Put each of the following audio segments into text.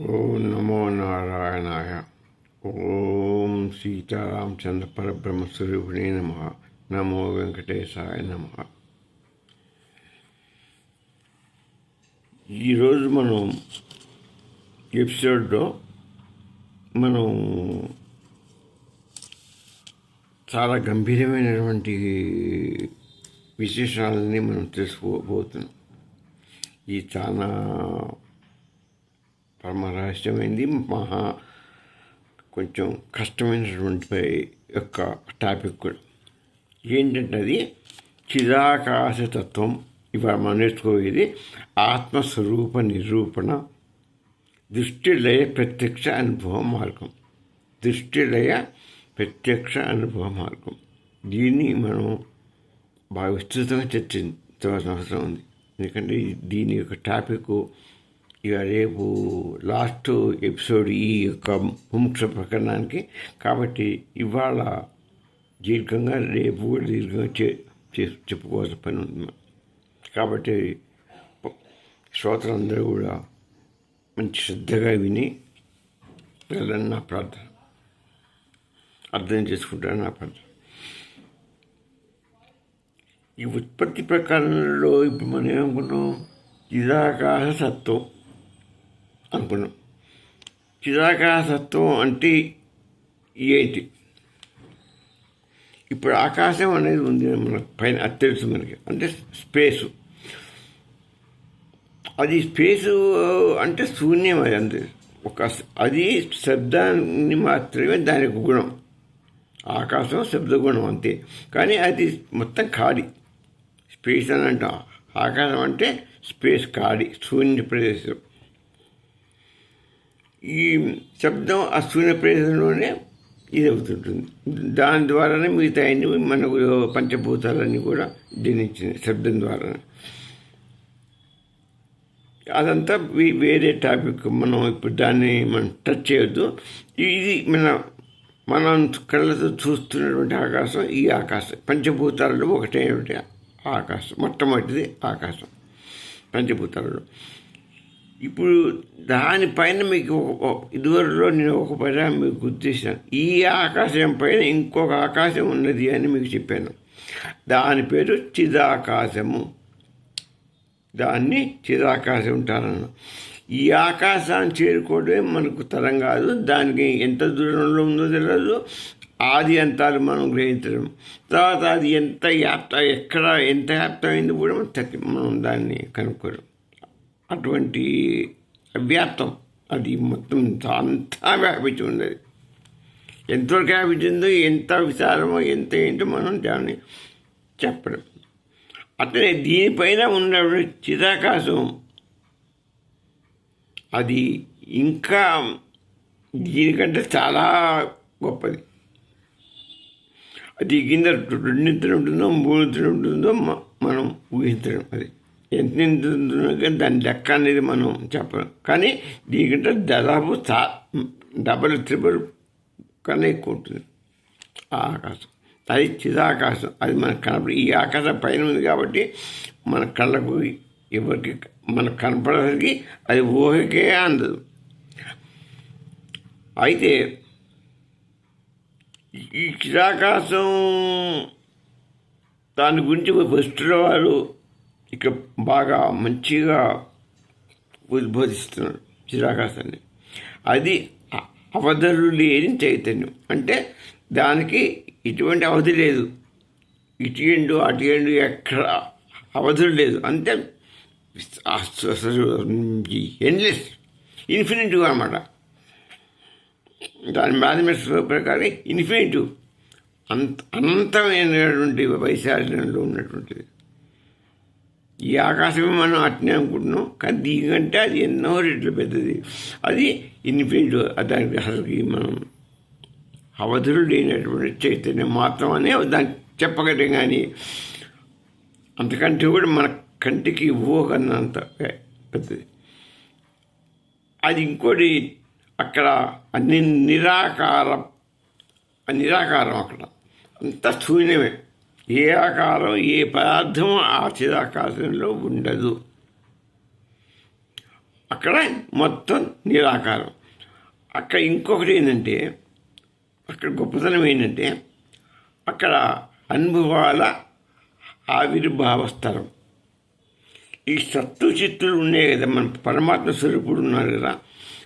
ఓం నమో నారాయణాయ. ఓం సీతారామచంద్ర పరబ్రహ్మస్వరూపిణే నమ. నమో వెంకటేశాయ నమ. ఈరోజు మనం ఎపిసోడ్లో మనం చాలా గంభీరమైనటువంటి విశేషాలని మనం తెలుసుకోబోతున్నాం. ఈ చాలా పరమ రహస్యమైంది, కొంచెం కష్టమైనటువంటి యొక్క టాపిక్ కూడా. ఏంటంటే అది చిదాకాశతత్వం. ఇవాళ మనం నేర్చుకోవేది ఆత్మస్వరూప నిరూపణ, దృష్టిలయ ప్రత్యక్ష అనుభవ మార్గం. దృష్టిలయ ప్రత్యక్ష అనుభవ మార్గం. దీన్ని మనం బాగా విస్తృతంగా చర్చించవలసిన అవసరం ఉంది. ఎందుకంటే దీని యొక్క టాపిక్ ఇక రేపు లాస్ట్ ఎపిసోడ్ ఈ యొక్క ముముక్ష ప్రకరణానికి. కాబట్టి ఇవాళ దీర్ఘంగా, రేపు కూడా దీర్ఘంగా చెప్పుకోవాల్సిన పని ఉంది. కాబట్టి శ్రోతలందరూ కూడా మంచి శ్రద్ధగా విని వెళ్ళని నా ప్రార్థన, అర్థం చేసుకుంటారని నా ప్రార్థన. ఈ ఉత్పత్తి ప్రకారంలో ఇప్పుడు మనం ఏమనుకున్నాం? చిదాకాశ సత్వం అనుకున్నాం. చిదాకాశత్వం అంటే ఏంటి? ఇప్పుడు ఆకాశం అనేది ఉంది మన పైన, అది తెలుసు మనకి. అంటే స్పేసు. అది స్పేసు అంటే శూన్యం. అది అంతే. అది శబ్దాన్ని మాత్రమే దాని యొక్క గుణం. ఆకాశం శబ్ద గుణం అంతే. కానీ అది మొత్తం ఖాళీ. స్పేస్ అని అంటాం. ఆకాశం అంటే స్పేస్, ఖాళీ, శూన్య ప్రదేశం. ఈ శబ్దం ఆ శూన్య ప్రదేశంలోనే ఇది అవుతుంటుంది. దాని ద్వారానే మిగతా అన్ని మనకు పంచభూతాలన్నీ కూడా జనించినాయి శబ్దం ద్వారా. అదంతా వేరే టాపిక్. మనం ఇప్పుడు దాన్ని మనం టచ్ చేయొద్దు. ఇది మనం కళ్ళతో చూస్తున్నటువంటి ఆకాశం. ఈ ఆకాశం పంచభూతాలలో ఒకటే ఆకాశం. మొట్టమొదటిది ఆకాశం పంచభూతాలలో. ఇప్పుడు దానిపైన మీకు ఇదివరలో నేను ఒక పదం మీకు గుర్తిస్తాను. ఈ ఆకాశం పైన ఇంకొక ఆకాశం ఉన్నది అని మీకు చెప్పాను. దాని పేరు చిదాకాశము. దాన్ని చిదాకాశం ఉంటారన్న. ఈ ఆకాశాన్ని చేరుకోవడమే మనకు తరం కాదు. దానికి ఎంత దూరంలో ఉందో తెలియదు. ఆది అంతాలు మనం గ్రహించడం. తర్వాత అది ఎంత ఎక్కడ ఎంత వ్యాప్తమైంది కూడా మనం దాన్ని కనుక్కోవడం. అటువంటి వ్యాప్తం అది మొత్తం అంతా వ్యాపించి ఉన్నది. ఎంతవరకు వ్యాపించిందో, ఎంత విశాలమో, ఎంత ఏంటో మనం దాన్ని చెప్పడం. అట్లనే దీనిపైన ఉన్న చిదాకాశం అది ఇంకా దీనికంటే చాలా గొప్పది. అది కింద రెండింతలు ఉంటుందో, మూడింతలు ఉంటుందో మనం ఊహించడం. అది ఎంత ఉంటుందో దాని లెక్క అనేది మనం చెప్పడం. కానీ దీనికంటే దాదాపు డబల్ ట్రిపుల్ కన్నా ఎక్కువ ఉంటుంది ఆ ఆకాశం. అది చిదాకాశం. అది మనకు కనపడి, ఈ ఆకాశం పైన ఉంది కాబట్టి మన కళ్ళకు ఎవరికి మనకు కనపడేసరికి అది ఊహకే అందదు. అయితే ఈ చిదాకాశం దాని గురించి ఫస్ట్లో వారు ఇక బాగా మంచిగా ఉద్బోధిస్తున్నారు చిదాకాశాన్ని. అది అవధులు లేని చైతన్యం. అంటే దానికి ఇటువంటి అవధి లేదు. ఇటు ఎండు అటు ఎండు ఎక్కడ అవధులు లేదు. అంతే ఎండ్లెస్, ఇన్ఫినిటివ్ అన్నమాట. దాని మ్యాథమెటిక్స్ ప్రకారం ఇన్ఫినిటివ్, అనంతమైనటువంటి వైశాల్యంలో ఉన్నటువంటిది. ఈ ఆకాశమే మనం అట్నే అనుకుంటున్నాం. కానీ దీనికంటే అది ఎన్నో రెట్లు పెద్దది. అది ఇన్ఫినిటివ్. దానికి అసలుకి మనం అవధులు లేనటువంటి చైతన్యం మాత్రం అనే దాన్ని చెప్పగలం. కానీ అంతకంటే కూడా మన కంటికి ఊహకన్నంత పెద్దది. అది ఇంకోటి అక్కడ అన్ని నిరాకారం. అక్కడ అంత శూన్యమే. ఏ ఆకారం, ఏ పదార్థం ఆ చిదాకాశంలో ఉండదు. అక్కడ అక్కడ మొత్తం నిరాకారం. అక్కడ ఇంకొకటి ఏంటంటే, అక్కడ గొప్పతనం ఏంటంటే అక్కడ అనుభవాల ఆవిర్భావ స్థలం. ఈ సత్తు చిత్తులు ఉన్నాయి కదా, మన పరమాత్మ స్వరూపుడు ఉన్నారు కదా,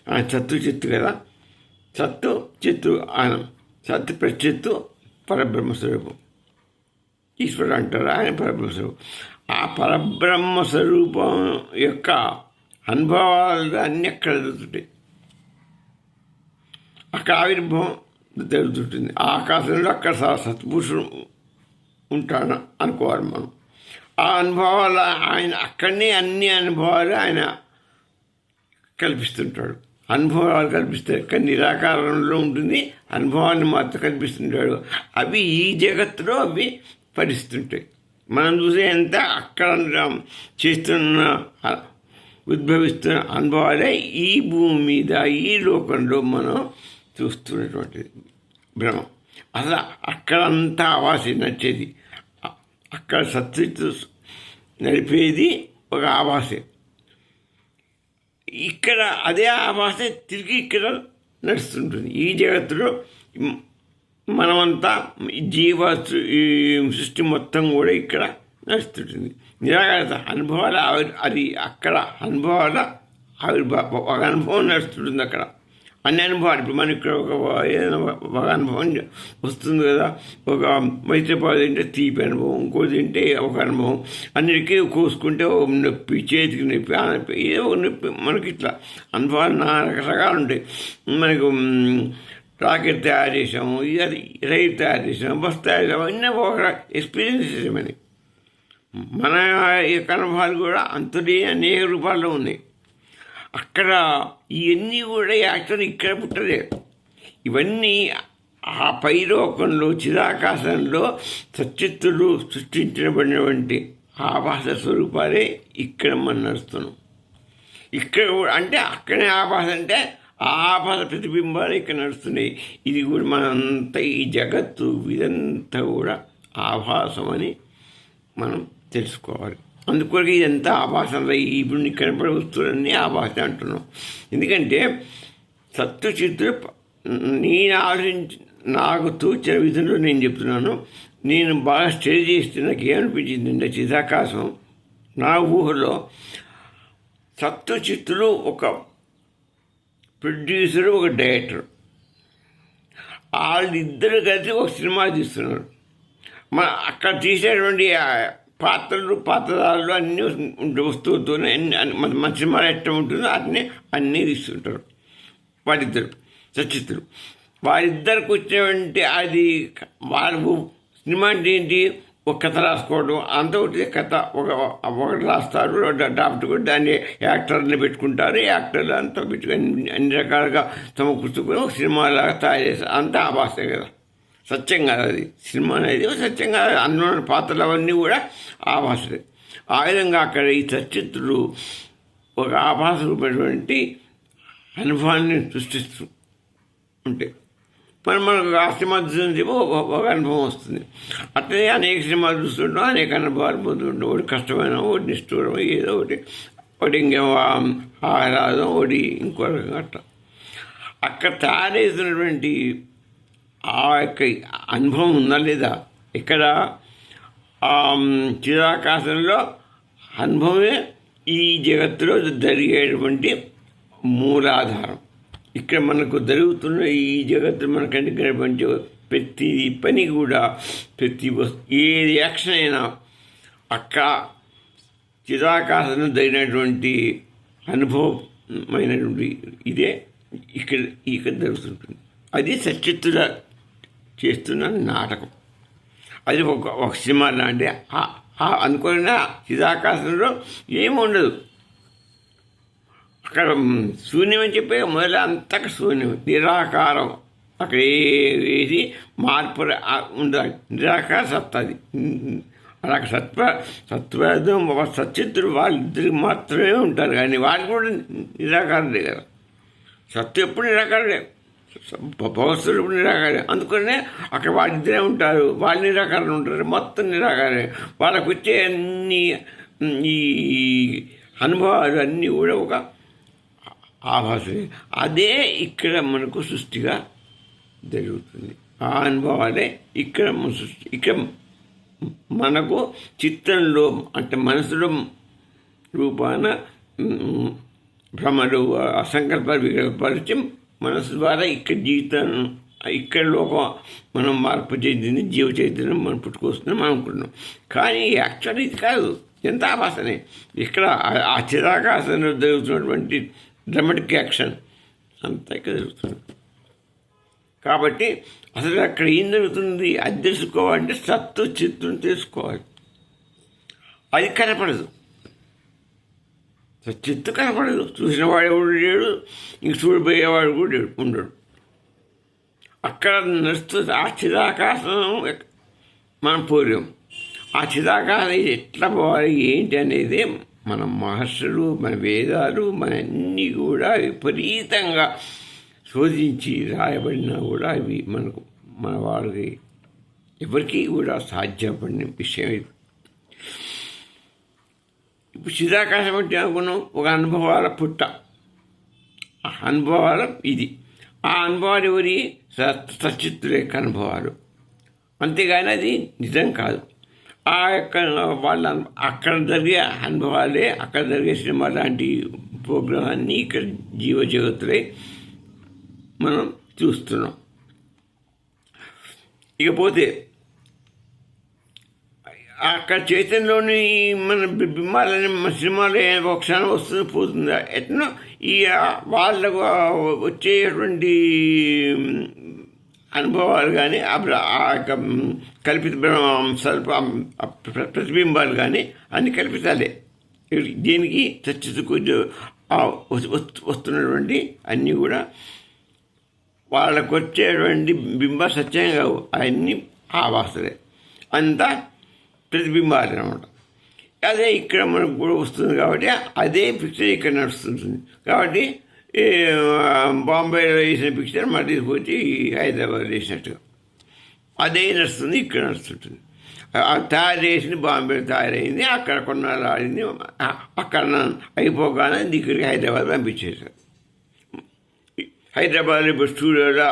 ఆయన సత్తు చిత్తు కదా, సత్తు చిత్తు ఆయన సత్తు ప్రచిత్తు పరబ్రహ్మ స్వరూపం. ఈశ్వరుడు అంటారు, ఆయన పరబ్రహ్మ స్వరూపం. ఆ పరబ్రహ్మ స్వరూపం యొక్క అనుభవాలు అన్నీ అక్కడ జరుగుతుంటాయి. అక్కడ ఆవిర్భావం జరుగుతుంటుంది. ఆ ఆకాశంలో అక్కడ సత్పురుషుడు ఉంటాడు అనుకోవాలి మనం. ఆ అనుభవాలు ఆయన అక్కడనే అన్ని అనుభవాలు ఆయన కల్పిస్తుంటాడు. అనుభవాలు కల్పిస్తాడు. కానీ నిరాకారంలో ఉంటుంది, అనుభవాన్ని మాత్రం కల్పిస్తుంటాడు. అవి ఈ జగత్తులో అవి పరిస్తుంటాయి. మనం చూసేంత అక్కడ చేస్తున్న ఉద్భవిస్తున్న అనుభవాలే ఈ భూమి మీద ఈ లోకంలో మనం చూస్తున్నటువంటిది భ్రమం. అసలు అక్కడంతా ఆవాసి నడిచేది, అక్కడ సత్యత్తు నడిపేది ఒక ఆవాసే. ఇక్కడ అదే ఆవాసే తిరిగి ఇక్కడ నడుస్తుంటుంది. ఈ జగత్తులో మనమంతా ఈ సృష్టి మొత్తం కూడా ఇక్కడ నడుస్తుంటుంది. నిరాకార అనుభవాల అది అక్కడ అనుభవాల ఒక అనుభవం నడుస్తుంటుంది. అక్కడ అన్ని అనుభవాలు ఇప్పుడు మన ఇక్కడ ఏదైనా ఒక అనుభవం వస్తుంది కదా, ఒక మైత్రిపాలు తింటే తీపి అనుభవం, ఇంకో తింటే ఒక అనుభవం, అన్నిటికీ కోసుకుంటే నొప్పి, చేతికి నొప్పి, ఆ నొప్పి, ఏదో నొప్పి. మనకి ఇట్లా అనుభవాలు రకరకాలు ఉంటాయి. మనకు రాకెట్ తయారు చేసాము, అది రైలు తయారు చేసాము, బస్ తయారు చేసాము, అన్నీ ఒక ఎక్స్పీరియన్స్ చేసామని. మన యొక్క అనుభవాలు కూడా అంతటి అనేక రూపాల్లో ఉన్నాయి. అక్కడ ఇవన్నీ కూడా యాక్చువల్ ఇక్కడ పుట్టలే. ఇవన్నీ ఆ పైలోకంలో చిదాకాశంలో సచిత్తులు సృష్టించబడినటువంటి ఆభాస స్వరూపాలే ఇక్కడ మనం నడుస్తున్నాం. ఇక్కడ కూడా అంటే అక్కడే ఆభాస అంటే ఆ ఆభాస ప్రతిబింబాలు ఇక్కడ నడుస్తున్నాయి. ఇది కూడా మనంతా ఈ జగత్తు ఇదంతా కూడా ఆభాసం అని మనం తెలుసుకోవాలి. అందుకొరకు ఇదంతా ఆభాసంలో ఇప్పుడు కనపడే వస్తువులన్నీ ఆభాస అంటున్నాం. ఎందుకంటే సత్తు చిత్తులు నేను ఆలోచించి నాకు తోచిన విధంలో నేను చెప్తున్నాను. నేను బాగా స్టడీ చేస్తే నాకు ఏమనిపించిందంటే చిదాకాశం నా ఊహలో సత్తు చిత్తులు ఒక ప్రొడ్యూసరు, ఒక డైరెక్టర్, వాళ్ళిద్దరు కలిసి ఒక సినిమా తీస్తున్నారు. అక్కడ తీసేటువంటి పాత్రలు పాత్రదారులు అన్నీ వస్తువుతోనే మన సినిమాలు ఎట్లా ఉంటుందో అన్నీ తీస్తుంటారు వాళ్ళిద్దరు సచిత్తులు. వారిద్దరికి వచ్చినటువంటి అది వాళ్ళు సినిమా అంటే ఏంటి, ఒక కథ రాసుకోవడం, అంత ఒకటి కథ ఒకటి రాస్తారు, డ్రాఫ్ట్ కూడా దాన్ని యాక్టర్ని పెట్టుకుంటారు, యాక్టర్లు అంతా పెట్టుకుని అన్ని రకాలుగా సమకూర్చుకొని ఒక సినిమాలాగా తయారు చేస్తారు. అంతా ఆభాసే కదా, సత్యం కాదు. అది సినిమా అనేది సత్యం కాదు. అందులో పాత్రలు అవన్నీ కూడా ఆభాసలే. ఆ విధంగా అక్కడ ఈ సచిత్తులు ఒక ఆభాస రూపమైనటువంటి అనుభవాన్ని సృష్టిస్తూ ఉంటే మనకు ఆ సినిమా చూసి ఒక అనుభవం వస్తుంది. అట్లనే అనేక సినిమాలు చూస్తుంటాం, అనేక అనుభవాలు పొందుతుంటాం. ఒకటి కష్టమైన, ఒకటి నిష్ఠూరం, ఏదో ఒకటి ఇంకేమో ఆహ్లాదం, ఒకటి ఇంకో రకంగా అట్లా అక్కడ తయారవుతున్నటువంటి ఆ యొక్క అనుభవం ఉందా లేదా. ఇక్కడ చిరాకాశంలో అనుభవమే ఈ జగత్తులో జరిగేటువంటి మూలాధారం. ఇక్కడ మనకు జరుగుతున్న ఈ జగత్తు మనకంటే కనిపించే ప్రతి పని కూడా, ప్రతి ఏ యాక్షన్ అయినా అక్కడ చిరాకాశంలో జరిగినటువంటి అనుభవమైనటువంటి ఇదే ఇక్కడ జరుగుతుంటుంది. అది సచిత్తుల చేస్తున్న నాటకం. అది ఒక సినిమా లాంటి అనుకున్న చిదాకాశంలో ఏమి ఉండదు. అక్కడ శూన్యం అని చెప్పి మొదలు అంతా శూన్యం, నిరాకారం. అక్కడ ఏది మార్పు ఉండదు, నిరాకార సత్తది. అలాగే సత్వదం సచిత్తులు వాళ్ళిద్దరికి మాత్రమే ఉంటారు, కానీ వాళ్ళు కూడా నిరాకారులే కదా. సత్తు ఎప్పుడు నిరాకారులే, భగవత్తులు నిరాకారే. అందుకనే అక్కడ వాళ్ళిద్దరే ఉంటారు, వాళ్ళు నిరాకారం ఉంటారు, మొత్తం నిరాకారే. వాళ్ళకు వచ్చే అన్ని ఈ అనుభవాలు అన్నీ కూడా ఒక ఆభాసమే. అదే ఇక్కడ మనకు సృష్టిగా జరుగుతుంది. ఆ అనుభవాలే ఇక్కడ మన సృష్టి. ఇక్కడ మనకు చిత్తంలో అంటే మనసులో రూపాన భ్రమలు, అసంకల్పాలు, వికల్పాలు మనసు ద్వారా ఇక్కడ జీవితం, ఇక్కడ లోకం మనం మార్పు చెందింది, జీవ చైతన్యం మనం పుట్టుకొస్తున్నాం మనం అనుకుంటున్నాం. కానీ యాక్చువల్లీ ఇది కాదు, ఎంత ఆభాసనే. ఇక్కడ ఆ చిరాకాశంలో జరుగుతున్నటువంటి డ్రమాటిక్ యాక్షన్ అంతా ఇక్కడ జరుగుతుంది. కాబట్టి అసలు అక్కడ ఏం జరుగుతుంది అది తెలుసుకోవాలంటే సత్తు చిత్తుని తెలుసుకోవాలి. అది కనపడదు, చిత్తు కనపడదు. చూసినవాడు ఎవడు లేడు, ఇంక చూడిపోయేవాడు కూడా ఉండడు. అక్కడ నడుస్తుంది ఆ చిదాకాశం. మనం పోలేం. ఆ చిదాకాశం ఎట్లా పోవాలి ఏంటి అనేది మన మహర్షులు, మన వేదాలు, మన అన్నీ కూడా విపరీతంగా శోధించి రాయబడినా కూడా అవి మనకు మన వాళ్ళకి ఎవరికి కూడా సాధ్యపడిన విషయం ఇది. ఇప్పుడు చిదాకాశం అంటే అనుకున్నాం ఒక అనుభవాల పుట్ట. ఆ అనుభవాలు ఇది. ఆ అనుభవాలు ఎవరి సచిత్తుల యొక్క అనుభవాలు, అంతేగాని అది నిజం కాదు. ఆ యొక్క వాళ్ళ అక్కడ జరిగే అనుభవాలే, అక్కడ జరిగే సినిమా లాంటి ప్రోగ్రాం అన్నీ ఇక్కడ జీవ జగత్తులే మనం చూస్తున్నాం. ఇకపోతే అక్కడ చైతన్యంలోని మన బింబాలని మన సినిమాలో ఒక క్షణం వస్తుంది పోతుందా ఎట్నో ఈ వాళ్ళకు వచ్చేటువంటి అనుభవాలు కానీ ఆ యొక్క కల్పిత స్వల్ప ప్రతిబింబాలు కానీ అన్ని కల్పితాలే. దీనికి చర్చకు వస్తున్నటువంటి అన్నీ కూడా వాళ్ళకు వచ్చేటువంటి బింబ సత్యం కావు, అవన్నీ ఆవాసలే, అంతా ప్రతిబింబాలు అనమాట. అదే ఇక్కడ మనకు కూడా వస్తుంది కాబట్టి అదే పిక్చర్ ఇక్కడ నడుస్తుంటుంది. కాబట్టి బాంబేలో వేసిన పిక్చర్ మరి తీసుకొచ్చి హైదరాబాద్ వేసినట్టుగా అదే నడుస్తుంది, ఇక్కడ నడుస్తుంటుంది. తయారు చేసింది బాంబేలో తయారైంది, అక్కడ కొన్నాళ్ళు ఆడింది, అక్కడ అయిపోగానే ఇక్కడికి హైదరాబాద్ పంపించేశారు. హైదరాబాద్లో ఇప్పుడు స్టూడియోలో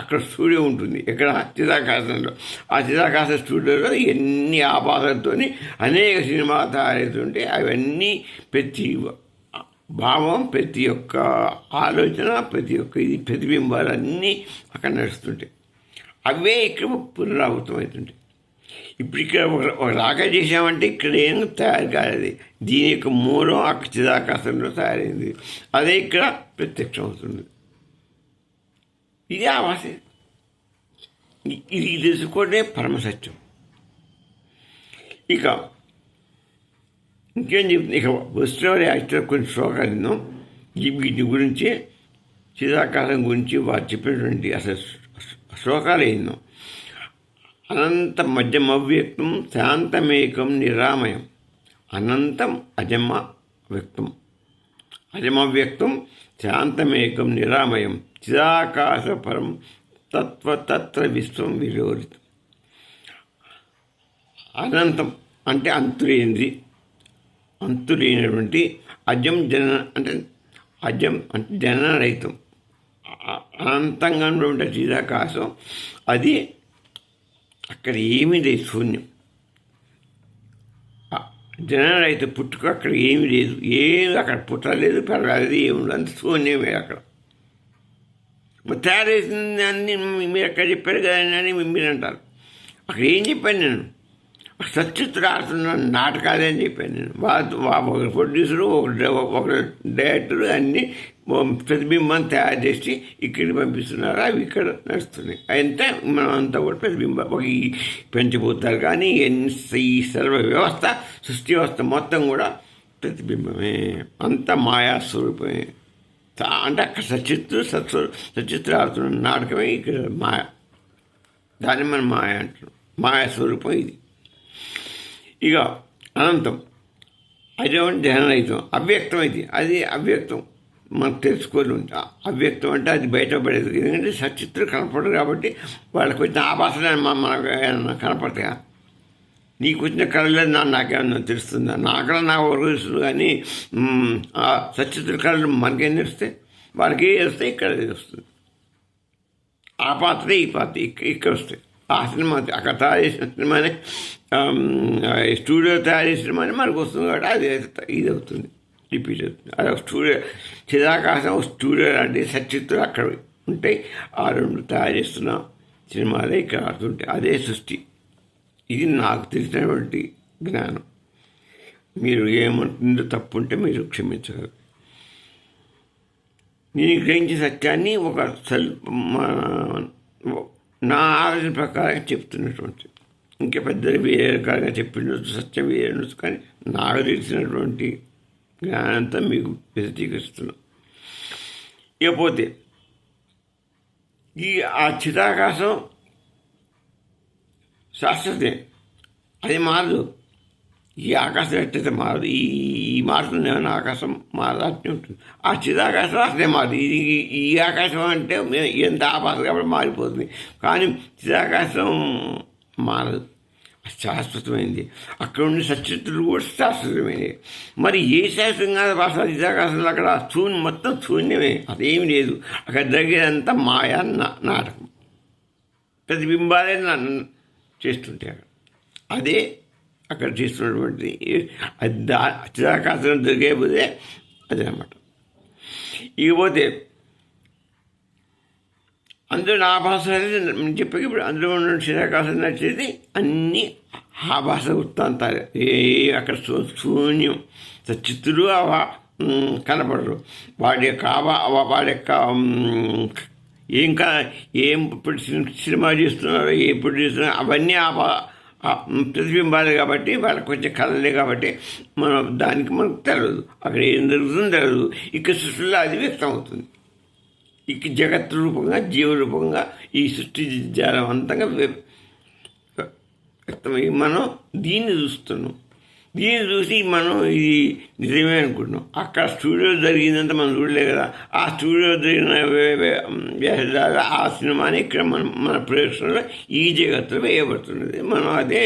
అక్కడ స్టూడియో ఉంటుంది, ఇక్కడ చిదాకాశంలో. ఆ చిదాకాశ స్టూడియోలో ఎన్ని ఆభాసంతో అనేక సినిమా తయారవుతుంటే అవన్నీ ప్రతి భావం, ప్రతి ఒక్క ఆలోచన, ప్రతి ఒక్క ఇది ప్రతిబింబాలు అన్నీ అక్కడ నడుస్తుంటాయి. అవే ఇక్కడ పునరావృతం అవుతుంటాయి. ఇప్పుడు ఇక్కడ ఒక రాక చేసామంటే ఇక్కడ ఏం తయారు కాలేదు. దీని యొక్క మూలం అక్కడ చిదాకాశంలో తయారైంది, అదే ఇక్కడ ప్రత్యక్షం అవుతుంది. ఇది ఆవాస. ఇది తెలుసుకోవడమే పరమసత్యం. ఇక ఇంకేం చెప్తుంది, ఇక వస్తువులు యాక్చువల్ కొన్ని శ్లోకాలు విన్నాం వీటి గురించి, చిదాకాశం గురించి వారు చెప్పినటువంటి అసలు శ్లోకాలు విన్నాం. అనంతం అజమవ్యక్తం శాంతమేకం నిరామయం. అనంతం అజమ వ్యక్తం, అజమవ్యక్తం శాంతమేకం నిరామయం. చిదాకాశపరం తత్ర విశ్వం విలోలితం. అనంతం అంటే అంతులేనిది, అంతులేనటువంటి. అజం అజం అంటే జనరహితం, అనంతంగా ఉన్నటువంటి చిదాకాశం. అది అక్కడ ఏమీ లేదు, శూన్యం. జనరహిత పుట్టుక అక్కడ ఏమీ లేదు, ఏమి అక్కడ పుట్టలేదు, పెరగలేదు, ఏమి ఉండదు, అంత శూన్యమే అక్కడ. తయారు చేసింది అన్నీ మీరు ఎక్కడ చెప్పారు కదా అని మీరు అంటారు. అక్కడ ఏం చెప్పాను నేను, సచిత్తుడు ఆడుతున్న నాటకాలే అని చెప్పాను నేను. ఒకరు ప్రొడ్యూసరు, ఒకరు డైరెక్టరు అన్నీ ప్రతిబింబం తయారు చేసి ఇక్కడికి పంపిస్తున్నారు, అవి ఇక్కడ నడుస్తున్నాయి. అంతే మనం అంతా కూడా ప్రతిబింబం. ఒక ఈ పంచభూతాలు కానీ ఈ సర్వ వ్యవస్థ, సృష్టి వ్యవస్థ మొత్తం కూడా ప్రతిబింబమే, అంతా మాయాస్వరూపమే. అంటే అక్కడ సచిత్తుడు ఆడుతున్న నాటకమే ఇక్కడ మాయ. దాన్ని మనం మాయ అంటున్నాం. మాయాస్వరూపం ఇది. ఇక అనంతం అజం జనరహితం, అవ్యక్తం ఇది. అది అవ్యక్తం, మనకు తెలుసుకోలేదు. అవ్యక్తం అంటే అది బయటపడేది, ఎందుకంటే సచిత్రులు కనపడదు కాబట్టి వాళ్ళకి వచ్చిన ఆభాసన మనకు కనపడతాయి. నీకు వచ్చిన కళలో నాకేమన్నా తెలుస్తుందా? నా కళ నాకు వరకు తెలుస్తుంది, కానీ సచిత్ర కళలు మనకేం తెలుస్తాయి? వాళ్ళకి వస్తాయి, ఇక్కడ వస్తుంది. ఆ పాత్ర ఈ పాత్ర ఇక్కడ వస్తాయి. ఆ సినిమా అక్కడ తయారు చేసిన సినిమానే, స్టూడియో తయారు చేసిన సినిమానే మనకు వస్తుంది కాబట్టి అది ఇది అవుతుంది, రిపీట్ అవుతుంది. అది ఒక స్టూడియో, చిదాకాశం ఒక స్టూడియో లాంటి సచిత్రులు అక్కడ ఉంటాయి. ఆ రెండు తయారు చేస్తున్న సినిమాలే ఇక్కడ ఆడుతుంటాయి. అదే సృష్టి. ఇది నాకు తెలిసినటువంటి జ్ఞానం. మీరు ఏమంటుందో తప్పు ఉంటే మీరు క్షమించగలరు. నేను గ్రహించిన సత్యాన్ని ఒక నా ఆలోచన ప్రకారం చెప్తున్నటువంటి, ఇంకా పెద్దలు వేరే రకాలుగా చెప్పిండొచ్చు, సత్యం వేరే ఉండొచ్చు, కానీ నాకు తెలిసినటువంటి జ్ఞానంతో మీకు విశదీకరిస్తున్నాను. ఇకపోతే ఆ చిదాకాశం శాశ్వతే, అది మారదు. ఈ ఆకాశం ఎట్టయితే మారదు, ఈ మారుతుంది ఏమైనా ఆకాశం మారదాల్సి ఉంటుంది. ఆ చిదాకాశం అసలే మారదు. ఈ ఆకాశం అంటే ఎంత ఆపాస కాబట్టి మారిపోతుంది, కానీ చిదాకాశం మారదు, శాశ్వతమైంది. అక్కడ ఉండే సచిత్రులు కూడా శాశ్వతమైనవి. మరి ఏ శాశ్వతం కాదు భాష చిదాకాశంలో? అక్కడ మొత్తం శూన్యమే, అదేమి లేదు. అక్కడ జరిగేదంతా మాయా నాటకం, ప్రతిబింబాలే చేస్తుంటే అదే అక్కడ చేస్తున్నటువంటి చిదాకాశం దొరికేపోతే అదే అన్నమాట. ఇకపోతే అందులో ఆ భాష అనేది చెప్పి ఇప్పుడు అందులో ఉన్న చిదాకాశం నచ్చేది అన్నీ ఆ భాష వృత్తాంతాలు. అక్కడ శూన్యం, సచిత్తులు కనపడరు. వాడి యొక్క ఏం సినిమా చేస్తున్నారో, ఎప్పుడు చేస్తున్నారో అవన్నీ ప్రతిబింబాలే కాబట్టి, వాళ్ళకి వచ్చే కళలే కాబట్టి దానికి మనకు తెలియదు. అక్కడ ఏం జరుగుతుందో తెలియదు. ఇక సృష్టిలో అది వ్యక్తం అవుతుంది. ఇక జగత్ రూపంగా, జీవరూపంగా ఈ సృష్టి జాలవంతంగా వ్యక్తమై మనం దీన్ని చూస్తున్నాం. దీన్ని చూసి మనం ఇది నిజమే అనుకుంటున్నాం. అక్కడ స్టూడియో జరిగిందంతా మనం చూడలే కదా. ఆ స్టూడియో జరిగిన వేషాలు ఆ సినిమాని ఇక్కడ మన ప్రదర్శనలో ఈ జగత్తులో వేయబడుతున్నది. మనం అదే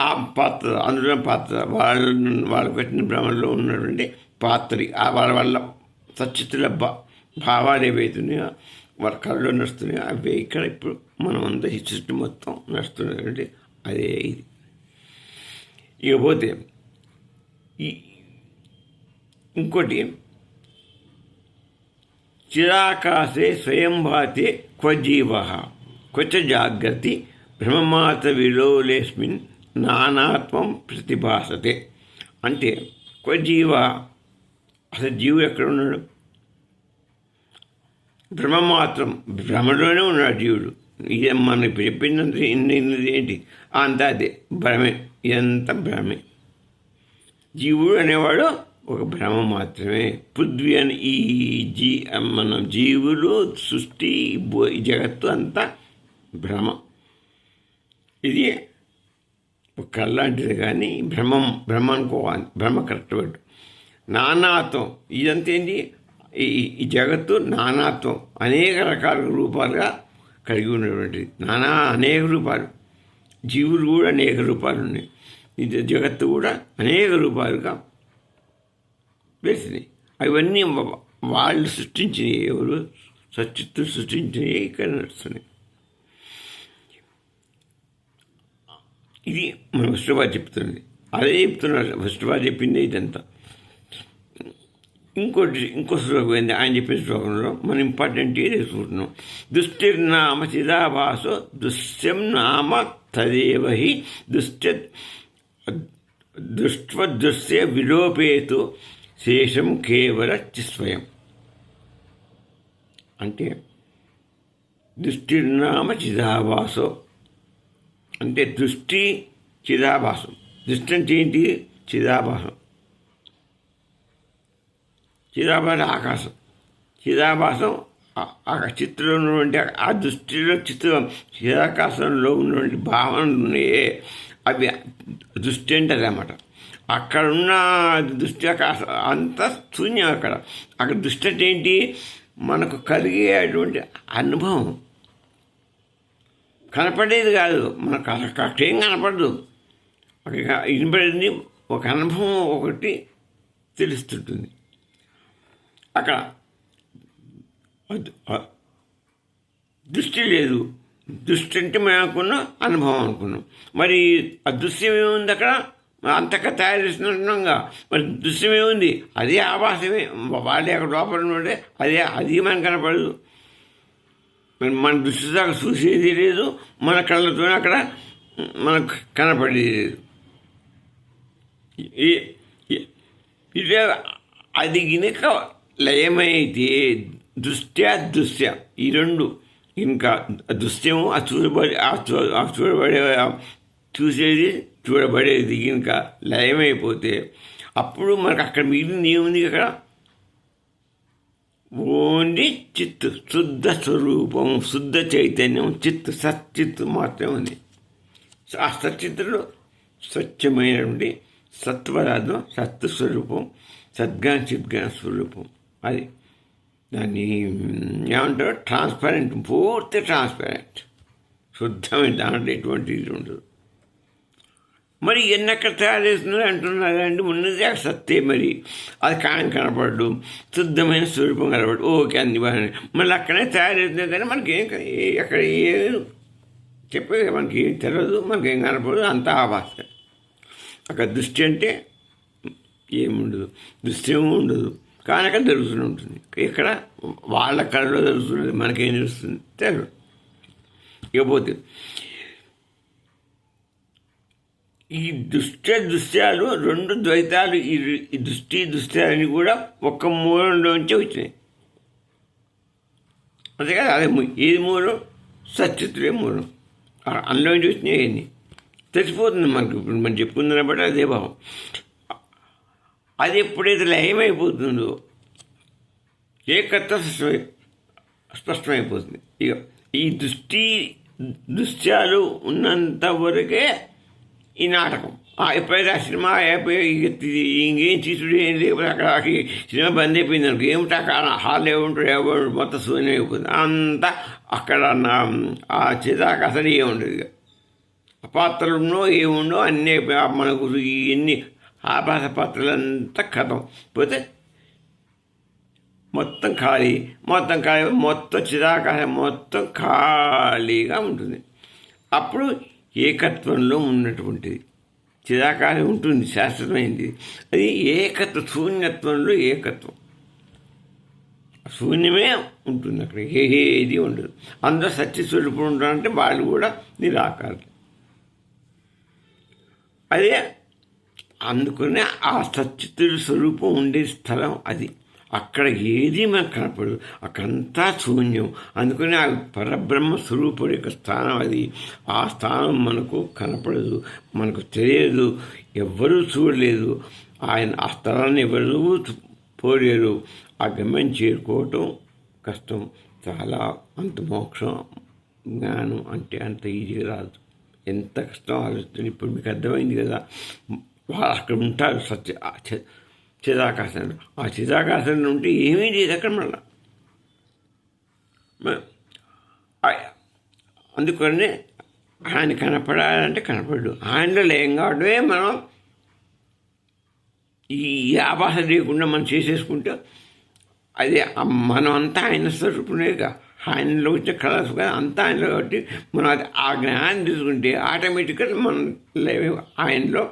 ఆ పాత్ర, అందులో పాత్ర, వాళ్ళకు వచ్చిన భ్రమలో ఉన్నటువంటి పాత్ర, వాళ్ళ వల్ల సచిత్తుల భావాలు ఏవైతున్నాయో, వాళ్ళ కళ్ళు నడుస్తున్నాయో అవే ఇక్కడ ఇప్పుడు మనం అంతా ఈ సృష్టి మొత్తం నడుస్తున్నటువంటి అదే ఇది. ఇకపోతే ఇంకోటి, చిరాకాశే స్వయంభాతే క్వజీవ క్వచ జాగ్రత్త భ్రమమాత విలోలేస్మిన్ నానాత్వం ప్రతిభాసతే. అంటే క్వజీవ, అసలు జీవుడు ఎక్కడ ఉన్నాడు? భ్రమమాత్రం, భ్రమలోనే ఉన్నాడు జీవుడు. ఇదే మనం ఇప్పుడు చెప్పిందంత ఇన్నది ఏంటి? అంతా అదే భ్రమే, ఇదంతా భ్రమే. జీవుడు అనేవాడు ఒక భ్రమ మాత్రమే. పృథ్వీ అని మన జీవులు, సృష్టి, జగత్తు అంతా భ్రమ. ఇది ఒక కళ్ళంటిది, కానీ భ్రమ అనుకోవాలి. భ్రమ కరెక్ట్ వర్డ్. నానాత్వం, ఇదంతా ఏంటి? ఈ జగత్తు నానాత్వం, అనేక రకాల రూపాలుగా కలిగి ఉన్నటువంటిది. అనేక రూపాలు. జీవులు కూడా అనేక రూపాలు ఉన్నాయి. ఇది జగత్తు కూడా అనేక రూపాలుగా వేసినాయి. అవన్నీ వాళ్ళు సృష్టించినవి. ఎవరు? సచిత్తులు సృష్టించినవి ఇక్కడ నడుస్తున్నాయి. ఇది మన విష్ణువా చెప్తుంది. అదే చెప్తున్నారు, విష్ణువా చెప్పింది ఇదంతా. ఇంకో శ్లోకం ఏంది? ఆయన చెప్పిన శ్లోకంలో మనం ఇంపార్టెంట్ తీసుకుంటున్నాం. దుష్టిర్నామ చిదాభాసో దృశ్యం నామ తదేవ హి దృష్ట్వదృశ్య విలోపేతు శేషం కేవల చిస్వయం. అంటే దృష్టిర్నామ చిదాభాసో అంటే దృష్టి చిదాభాసం. దృష్టి అంటే ఏంటి? చిదాభాసం. చిదాభాసం ఆకాశం. చిదాభాసం చిత్రంలో ఉన్నటువంటి ఆ దృష్టిలో చిదాకాశంలో ఉన్నటువంటి భావనలు ఉన్నాయే, అవి దృష్టి అంటే అదన్నమాట. అక్కడ ఉన్న దృష్టి ఆకాశం అంతా శూన్యం. అక్కడ దృష్టి అంటే ఏంటి? మనకు కలిగేటువంటి అనుభవం. కనపడేది కాదు మనకు, అక్కడేం కనపడదు. అక్కడ వినపడింది ఒక అనుభవం ఒకటి తెలుస్తుంటుంది. అక్కడ దృష్టి లేదు. దృష్టి అంటే మేము అనుకున్నాం, అనుభవం అనుకున్నాం. మరి ఆ దృశ్యం ఏముంది అక్కడ? అంతగా తయారు చేస్తున్నాగా. మరి దృశ్యం ఏముంది? అదే ఆభాసమే. వాళ్ళే అక్కడ లోపల ఉంటే అది మనకు కనపడదు. మన దృష్టి దాకా చూసేది లేదు, మన కళ్ళతో అక్కడ మనకు కనపడేది లేదు. ఇదే అది గినక లయమైతే దృశ్య ఈ రెండు, ఇంకా దృశ్యము చూసేది చూడబడేది ఇంకా లయమైపోతే అప్పుడు మనకు అక్కడ మిగిలింది ఏముంది? అక్కడ ఓన్లీ చిత్తు, శుద్ధ స్వరూపం, శుద్ధ చైతన్యం, చిత్తు, సచ్చిత్తు మాత్రమే ఉంది. ఆ సచ్చిత్తులో స్వచ్ఛమైనటువంటి సత్వరాధం, సత్తు స్వరూపం, సద్జ్ఞాన చిద్జ్ఞాన స్వరూపం. అది దాన్ని ఏమంటారు? ట్రాన్స్పరెంట్, పూర్తి ట్రాన్స్పరెంట్, శుద్ధమైన దాంట్లో ఎటువంటి ఇది ఉండదు. మరి ఎన్నెక్కడ తయారు చేస్తున్నారు అంటున్నారు కదండి. ఉన్నది ఆ సత్తే. మరి అది కనపడదు, శుద్ధమైన స్వరూపం కనపడదు. ఓకే, అన్ని బాగా మళ్ళీ అక్కడే తయారు చేస్తున్నారు. కానీ మనకి అక్కడ చెప్పేది మనకి ఏం తెలియదు, మనకి ఏం కనపడదు, అంతా ఆభాస. అక్కడ దృష్టి అంటే ఏముండదు, దృశ్యము ఉండదు, కానీ అక్కడ తెలుస్తూనే ఉంటుంది. ఇక్కడ వాళ్ళ కళలో తెలుస్తున్నది, మనకేం తెలుస్తుంది? తెలియదు. ఇకపోతే ఈ దృశ్యాలు రెండు ద్వైతాలు, ఈ దృశ్యాలని కూడా ఒక్క మూలంలోంచే వచ్చినాయి. అంతే కదా. అదే ఏది మూలం? సచిత్తులే మూలం. అందులోంచి వచ్చినాయి అన్నీ తెలిసిపోతుంది మనకు. ఇప్పుడు మనం చెప్పుకుందని బట్టి అదే భావం. అది ఎప్పుడైతే లయమైపోతుందో ఏకత్వ స్పష్టమైపోతుంది. ఇక ఈ దృశ్యాలు ఉన్నంత వరకే ఈ నాటకం. ఎప్పుడైతే ఆ సినిమా ఇంకేం తీసుడు ఏం లేకపోతే అక్కడ సినిమా బంద్ అయిపోయింది అనుకో, ఏమిటి అక్కడ హాల్ ఏముంటాడు, మొత్తం శూన్యం అయిపోతుంది. అంతా అక్కడ ఆ చిదాకాశం ఏముండదు. ఇక పాత్రలున్నో ఏముండో అన్నీ మనకు ఎన్ని ఆభాస పాత్రలంతా కథం పోతే మొత్తం ఖాళీ, మొత్తం చిదాకాశం మొత్తం ఖాళీగా ఉంటుంది. అప్పుడు ఏకత్వంలో ఉన్నటువంటిది చిదాకాశం ఉంటుంది, శాశ్వతమైంది. అది ఏకత్వ, శూన్యత్వంలో ఏకత్వం, శూన్యమే ఉంటుంది. అక్కడ ఏది ఉండదు. అందరూ సత్యస్వరూపుడు ఉంటారంటే వాళ్ళు కూడా నిరాకారం. అదే అందుకనే ఆ సత్యతుడి స్వరూపం ఉండే స్థలం అది. అక్కడ ఏది మనకు కనపడదు, అక్కడంతా శూన్యం. అందుకని ఆ పరబ్రహ్మ స్వరూపుడు యొక్క స్థానం అది. ఆ స్థానం మనకు కనపడదు, మనకు తెలియదు, ఎవ్వరూ చూడలేదు. ఆ స్థలాన్ని ఎవరూ పోలేరు. ఆ గమ్యం చేరుకోవటం కష్టం చాలా. అంత మోక్షం, జ్ఞానం అంటే అంత ఈజీగా రాదు. ఎంత కష్టం ఆలోచిస్తుంది. ఇప్పుడు మీకు అర్థమైంది కదా. వాళ్ళు అక్కడ ఉంటారు చిదాకాశంలో. ఆ చిదాకాశంలో ఉంటే ఏమీ లేదు అక్కడ మళ్ళా. అందుకనే ఆయన కనపడాలంటే కనపడు. ఆయనలో లయం కావడమే మనం ఈ ఆభాస లేకుండా మనం చేసేసుకుంటే అదే మనం అంతా ఆయన స్వరూపునేగా. ఆయనలో వచ్చిన కళాసు కదా అంతా ఆయనలో. కాబట్టి మనం అది ఆ జ్ఞానం తీసుకుంటే ఆటోమేటిక్గా మనం ఆయనలో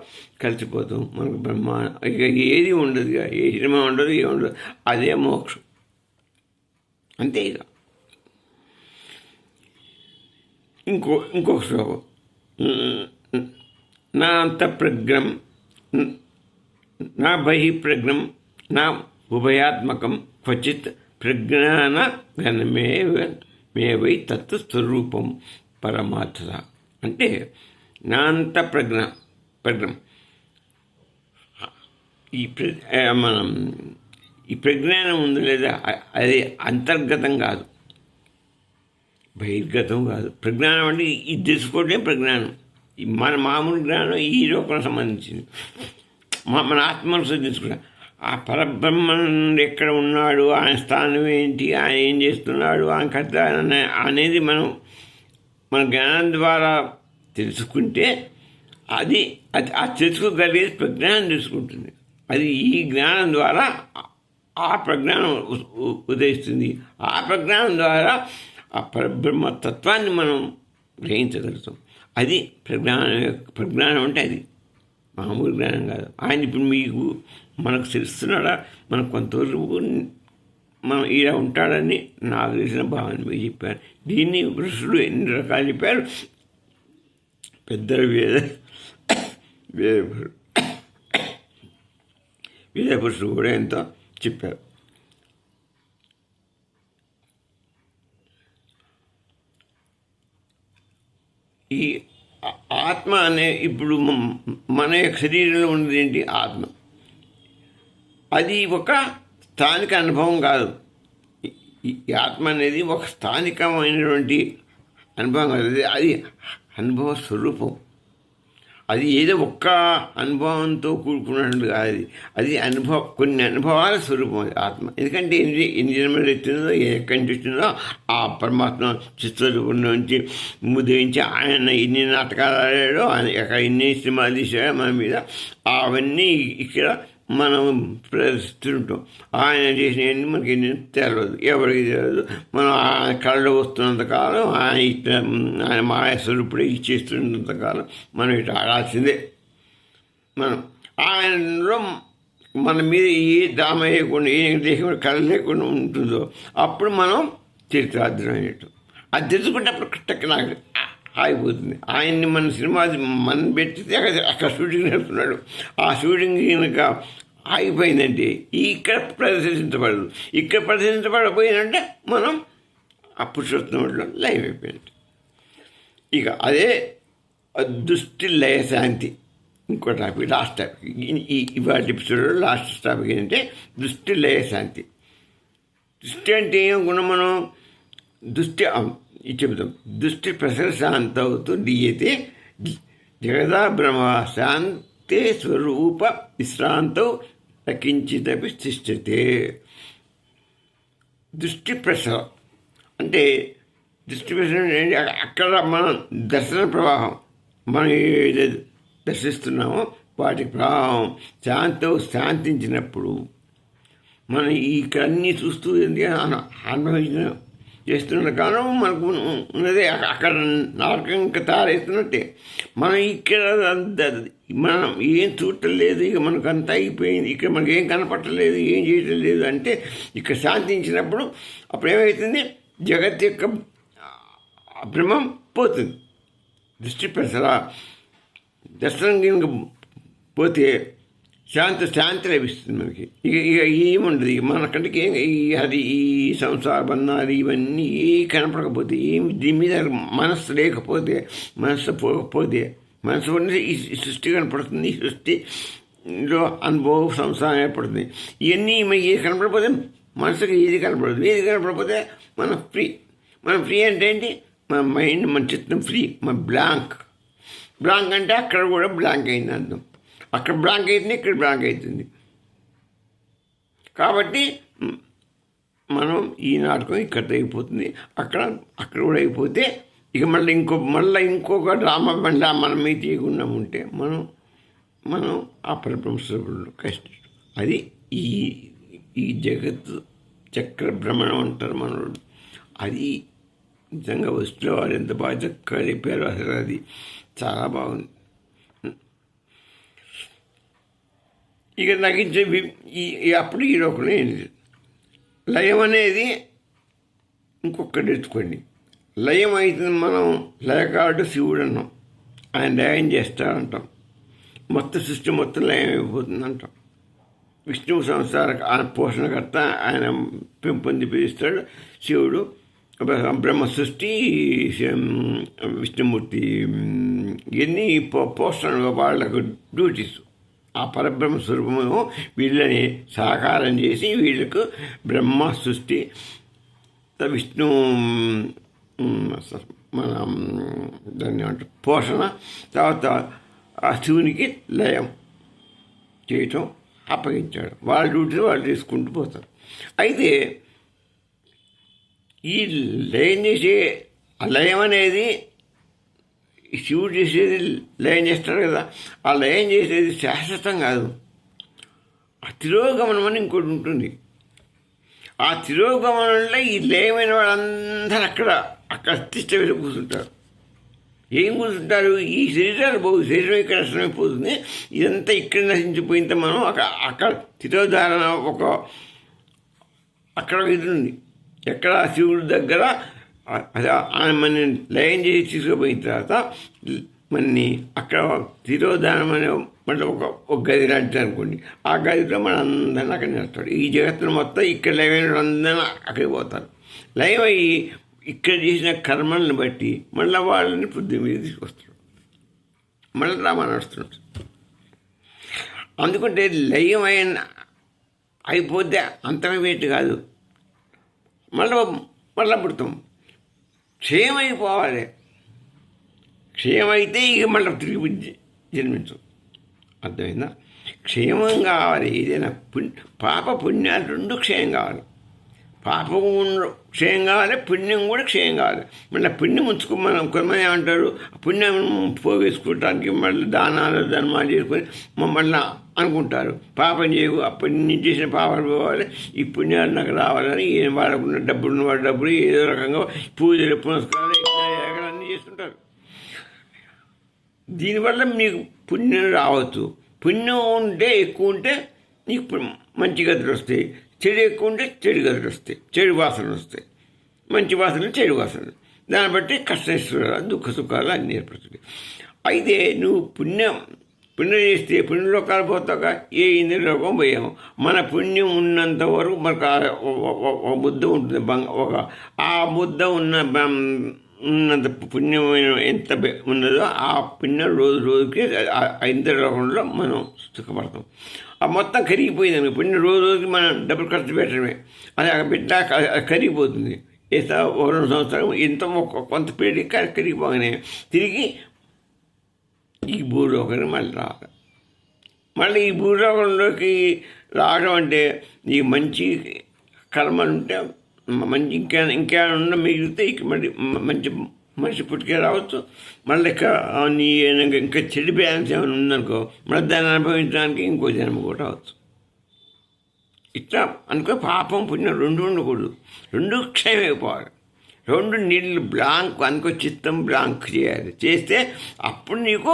కలిసిపోతాం. మనకు బ్రహ్మ ఇక ఏది ఉండదు, ఇక ఏ సినిమా ఉండదు, ఏ ఉండదు. అదే మోక్షం, అంతే. ఇక ఇంకొక శ్లోకం. నా అంతఃప్రజ్ఞం నా బహిఃప్రజ్ఞం నా ఉభయాత్మకం క్వచిత్ ప్రజ్ఞాన ఘనమేవై తత్ స్వరూపం పరమాత్మ. అంటే నా అంతఃప్రజ్ఞం మనం ఈ ప్రజ్ఞానం ఉంది లేదా, అది అంతర్గతం కాదు, బహిర్గతం కాదు. ప్రజ్ఞానం అంటే ఇది తెలుసుకోవడమే ప్రజ్ఞానం. మన మామూలు జ్ఞానం ఈ లోకం సంబంధించింది. మన ఆత్మను తెలుసుకుంటాం. ఆ పరబ్రహ్మను ఎక్కడ ఉన్నాడు, ఆయన స్థానం ఏంటి, ఆయన ఏం చేస్తున్నాడు, ఆయన కథ అనేది మన జ్ఞానం ద్వారా తెలుసుకుంటే అది అది ఆ తెలుసుకోగలిగేది ప్రజ్ఞానం తెలుసుకుంటుంది. అది ఈ జ్ఞానం ద్వారా ఆ ప్రజ్ఞానం ఉదయిస్తుంది. ఆ ప్రజ్ఞానం ద్వారా ఆ పరబ్రహ్మతత్వాన్ని మనం గ్రహించగలుగుతాం. అది ప్రజ్ఞానం అంటే అది మామూలు జ్ఞానం కాదు. ఆయన ఇప్పుడు మీకు మనకు తెలుస్తున్నాడా? మనకు కొంతవరకు మనం ఇలా ఉంటాడని నాకు తెలిసిన భావన మీరు చెప్పారు. దీన్ని ఋషులు ఎన్ని రకాలు చెప్పారు. పెద్దలు వేద పురుషులు కూడా ఎంతో చెప్పారు. ఈ ఆత్మ అనే ఇప్పుడు మన యొక్క శరీరంలో ఉన్నది ఏంటి? ఆత్మ. అది ఒక స్థానిక అనుభవం కాదు. ఈ ఆత్మ అనేది ఒక స్థానికమైనటువంటి అనుభవం కాదు. అది అనుభవ స్వరూపం. అది ఏదో ఒక్క అనుభవంతో కూడుకున్నట్టు కాదు. అది కొన్ని అనుభవాల స్వరూపం అది ఆత్మ. ఎందుకంటే ఎన్ని జన్మలు ఎత్తుందో, ఎక్కడి నుంచి వచ్చిందో ఆ పరమాత్మ చిత్రరూపం నుంచి ఉదయించి ఆయన ఎన్ని నాటకాలు ఆడాడో, ఆయన ఎన్ని సినిమాలు తీసాడో మన మీద, అవన్నీ ఇక్కడ మనం ప్రదర్శిస్తుంటాం. ఆయన చేసినవన్నీ మనకి తెలియదు, ఎవరికి తెలియదు. మనం ఆయన కళ్ళు వస్తున్నంతకాలం, ఆయన మాయ స్వరూపుడే ఇచ్చేస్తున్నంతకాలం మనం ఇటు ఆడాల్సిందే. మనం ఆయనలో మన మీద ఏ దామ వేయకుండా, ఏ లేకుండా, కళ లేకుండా ఉంటుందో అప్పుడు మనం చరిత్రార్థం అయినట్టు. అది తెలుసుకుంటే అప్పుడు టక్కి నాకు ఆగిపోతుంది. ఆయన్ని మన సినిమా మనం పెట్టితే అక్కడ షూటింగ్ నడుపుతున్నాడు. ఆ షూటింగ్ కనుక ఆగిపోయిందంటే ఇక్కడ ప్రదర్శించబడదు. ఇక్కడ ప్రదర్శించబడపోయిందంటే మనం ఆ పురుషోత్తముడిలో లయం అయిపోయింది. ఇక అదే దృష్టి లయ శాంతి. ఇంకో టాపిక్, లాస్ట్ టాపిక్. ఇవాళ ఎపిసోడ్లో లాస్ట్ టాపిక్ ఏంటంటే దృష్టి లయ శాంతి. దృష్టి అంటే ఏమనుకున్నాం మనం? దృష్టి చెబుతాం. దృష్టి ప్రసర శాంతవుతూ డీయతే జగదా బ్రహ్మ శాంతే స్వరూప విశ్రాంతౌ కించిదపి తిష్టతే. దృష్టి ప్రసర అంటే దృష్టి ప్రసరం ఏంటి? అక్కడ మనం దర్శన ప్రవాహం, మనం ఏదైతే దర్శిస్తున్నామో వాటి ప్రవాహం శాంతించినప్పుడు మనం ఇక్కడ అన్నీ చూస్తూ అనుభవించిన చేస్తున్న కాలం మనకు ఉన్నదే. అక్కడ నాటకం ఇంకా తయారవుతున్నట్టే. మనం ఇక్కడ మనం ఏం చూడటం లేదు, ఇక మనకు అంతా అయిపోయింది, ఇక్కడ మనకి ఏం కనపట్టలేదు, ఏం చేయటం లేదు అంటే ఇక్కడ శాంతించినప్పుడు అప్పుడు ఏమవుతుంది? జగత్ యొక్క భ్రమం పోతుంది. దృష్టి ప్రసర దర్శనం కనుక పోతే శాంతి లభిస్తుంది మనకి. ఇక ఏముండదు. మన కంటికి అది ఈ సంసార బంధాలు ఇవన్నీ ఏ కనపడకపోతే, ఏమి దీని మీద మనస్సు లేకపోతే, మనస్సు పోకపోతే, మనస్సు ఉన్నది ఈ సృష్టి కనపడుతుంది. ఈ సృష్టిలో అనుభవం సంసారం ఏర్పడుతుంది. ఇవన్నీ ఏది కనపడకపోతే మనసుకి ఏది కనపడదు. ఏది కనపడకపోతే మనం ఫ్రీ. మనం ఫ్రీ అంటే ఏంటి? మన మైండ్, మన చిత్తం ఫ్రీ. మన బ్లాంక్ అంటే అక్కడ కూడా బ్లాంక్ అయింది అర్థం. అక్కడ బ్లాంక్ అవుతుంది, ఇక్కడ బ్లాంక్ అవుతుంది. కాబట్టి మనం ఈ నాటకం ఇక్కడితో అయిపోతుంది. అక్కడ కూడా అయిపోతే ఇక మళ్ళీ ఇంకొక డ్రామా మన మీద తీయకుండా ఉంటే మనం ఆ పరబ్రహ్మస్వరూపుడు కష్టం. అది ఈ జగత్తు చక్ర భ్రమణం అంటారు మనోడు. అది నిజంగా వస్తున్న వారు ఎంత బాగా చక్కగా చెప్పారు. అసలు అది చాలా బాగుంది. ఇక నగించే అప్పుడు ఈ లోకంలో ఏం లేదు. లయం అనేది ఇంకొకటి ఎత్తుకోండి. లయం అవుతుంది. మనం లయకారుడు శివుడు అన్నాం. ఆయన లయం చేస్తాడంటాం. మొత్తం సృష్టి మొత్తం లయం అయిపోతుంది అంటాం. విష్ణువు సంసార పోషణకర్త, ఆయన పెంపొందిపిస్తాడు. శివుడు బ్రహ్మ సృష్టి, విష్ణుమూర్తి ఇవన్నీ పోషణ వాళ్ళకు డ్యూటీస్. ఆ పరబ్రహ్మ స్వరూపము వీళ్ళని సాకారం చేసి వీళ్ళకు బ్రహ్మ సృష్టి, విష్ణు మన దాన్ని ఏమంటారు పోషణ, తర్వాత ఆ శివునికి లయం చేయటం అప్పగించాడు. వాళ్ళ డ్యూటీని వాళ్ళు తీసుకుంటూ పోతారు. అయితే ఈ లయం చేసే లయం అనేది శివుడు చేసేది లయం చేస్తాడు కదా, ఆ లయం చేసేది శాశ్వతం కాదు. ఆ తిరోగమనం అని ఇంకోటి ఉంటుంది. ఆ తిరోగమనంలో ఈ లయమైన వాళ్ళందరూ అక్కడ తిష్ట వేసి కూర్చుంటారు. ఏం కూర్చుంటారు? ఈ శరీరాలు పోవు, శరీరం ఇక్కడ నష్టమైపోతుంది, ఇదంతా ఇక్కడ నశించిపోయింత మనం అక్కడ తిరోధారణ అక్కడ ఇది ఉంది. ఎక్కడ శివుడి దగ్గర మన లయం చేసి తీసుకుపోయిన తర్వాత మనని అక్కడ తిరోధానం అనే మళ్ళీ ఒక గది లాంటిది అనుకోండి. ఆ గదిలో మన అందరినీ అక్కడ నిలుస్తాడు. ఈ జగత్తును మొత్తం ఇక్కడ లయమైన అందరూ అక్కడికి పోతారు. లయం అయ్యి ఇక్కడ చేసిన కర్మలను బట్టి మళ్ళీ వాళ్ళని పృథ్వీ మీద తీసుకొస్తాడు, మళ్ళీ రామాయణ నడుస్తున్నాడు. అందుకంటే లయం అయిపోతే అంతమైపోయేట్టు కాదు, మళ్ళీ పుడతాం. క్షయమైపోవాలి. క్షయమైతే ఇక మళ్ళీ తిరిగి జన్మించు. అర్థమైందా? క్షేమం కావాలి. ఏదైనా పాప పుణ్యాలు రెండు క్షయం కావాలి. పాపం క్షయం కావాలి, పుణ్యం కూడా క్షయం కావాలి. మళ్ళీ పుణ్యం మనం కొంతమంది ఏమంటారు, పుణ్యం పోగేసుకోవటానికి మళ్ళీ దానాలు ధర్మాలు చేసుకొని మమ్మల్ని అనుకుంటారు. పాపం చేయకు, అప్పటి నుంచి చేసిన పాపాలు పోవాలి, ఈ పుణ్యాలు నాకు రావాలని ఏం వాడకుండా డబ్బులు వాడు డబ్బులు ఏదో రకంగా పూజలు పునస్కారాలు అన్నీ చేస్తుంటారు. దీనివల్ల మీకు పుణ్యం రావచ్చు. పుణ్యం ఉంటే ఎక్కువ ఉంటే నీకు మంచి గదులు వస్తాయి, చెడు ఎక్కువ ఉంటే చెడు గదులు వస్తాయి, చెడు వాసనలు వస్తాయి, మంచి వాసనలు చెడు వాసనలు. దాన్ని బట్టి కష్టేశ్వరాలు దుఃఖ సుఖాలు అన్నీ ఏర్పడుతుంది. అయితే నువ్వు పుణ్యం చేస్తే పుణ్యలోకాలు పోతాక ఏ ఇంద్రలోకం పోయాము. మన పుణ్యం ఉన్నంత వరకు మనకు ఒక ముద్ద ఉంటుంది, ఆ ముద్ద ఉన్నంత పుణ్యమైన ఎంత ఉన్నదో ఆ పుణ్యం రోజుకి ఆ ఇంద్రలోకంలో మనం సుఖపడతాం. ఆ మొత్తం కరిగిపోయింది. పుణ్యం రోజుకి మనం డబ్బులు ఖర్చు పెట్టడమే, అది పెట్టా కరిగిపోతుంది. ఏదో 2 సంవత్సరాలు ఎంత కొంత పెరిగి కరిగిపోగానే తిరిగి ఈ భూలోకానికి మళ్ళీ రావాలి. మళ్ళీ ఈ భూలోకంలోకి రావడం అంటే ఈ మంచి కర్మలు ఉంటే మంచి ఇంకేమైనా ఉన్న మిగిలితే ఇక మళ్ళీ మంచి మనిషి పుట్టుకే రావచ్చు. మళ్ళీ ఇంకా చెడు బ్యాలెన్స్ ఏమైనా ఉందనుకో, మళ్ళీ దాన్ని అనుభవించడానికి ఇంకో జన్మ కూడా రావచ్చు. ఇట్లా అనుకో, పాపం పుణ్యం రెండు ఉండకూడదు, రెండు క్షయమైపోవాలి. రెండు నీళ్ళు బ్లాంక్ అనుకో, చిత్తం బ్లాంక్ చేయాలి. చేస్తే అప్పుడు నీకు